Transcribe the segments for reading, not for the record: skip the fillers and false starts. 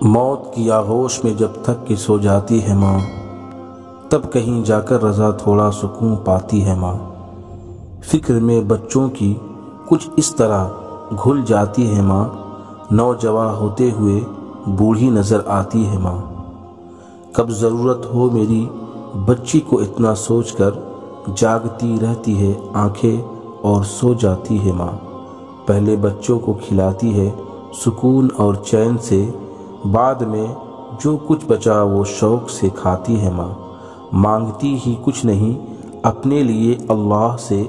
موت کی آغوش میں جب تھک کے سو جاتی ہے ماں، تب کہیں جا کر رضا تھوڑا سکون پاتی ہے ماں۔ فکر میں بچوں کی کچھ اس طرح گھل جاتی ہے ماں، نوجواں ہوتے ہوئے بوڑھی نظر آتی ہے ماں۔ کب ضرورت ہو میری بچی کو اتنا سوچ کر جاگتی رہتی ہے آنکھیں اور سو جاتی ہے ماں۔ پہلے بچوں کو کھلاتی ہے سکون اور چین سے، بعد میں جو کچھ بچا وہ شوق سے کھاتی ہے ماں۔ مانگتی ہی کچھ نہیں اپنے لیے اللہ سے،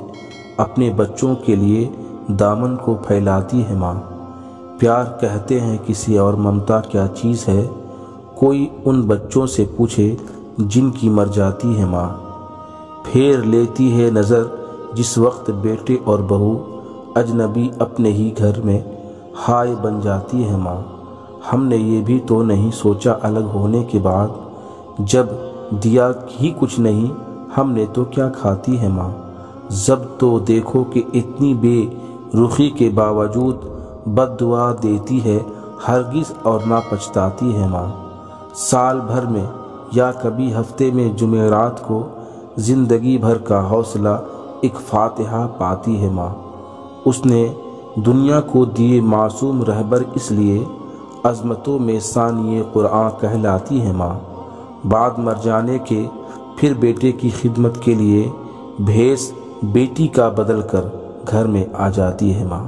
اپنے بچوں کے لیے دامن کو پھیلاتی ہے ماں۔ پیار کہتے ہیں کسی اور ممتا کیا چیز ہے، کوئی ان بچوں سے پوچھے جن کی مر جاتی ہے ماں۔ پھیر لیتی ہے نظر جس وقت بیٹے اور بہو اجنبی اپنے ہی گھر میں ہائے بن جاتی ہے ماں۔ ہم نے یہ بھی تو نہیں سوچا الگ ہونے کے بعد، جب دیا ہی کچھ نہیں ہم نے تو کیا کھاتی ہے ماں۔ جب تو دیکھو کہ اتنی بے رخی کے باوجود بد دعا دیتی ہے ہرگز اور نہ پچھتاتی ہے ماں۔ سال بھر میں یا کبھی ہفتے میں جمعرات کو زندگی بھر کا حوصلہ ایک فاتحہ پاتی ہے ماں۔ اس نے دنیا کو دیے معصوم رہبر، اس لیے عظمتوں میں ثانی قرآن کہلاتی ہے ماں۔ بعد مر جانے کے پھر بیٹے کی خدمت کے لیے بھیس بیٹی کا بدل کر گھر میں آ جاتی ہے ماں۔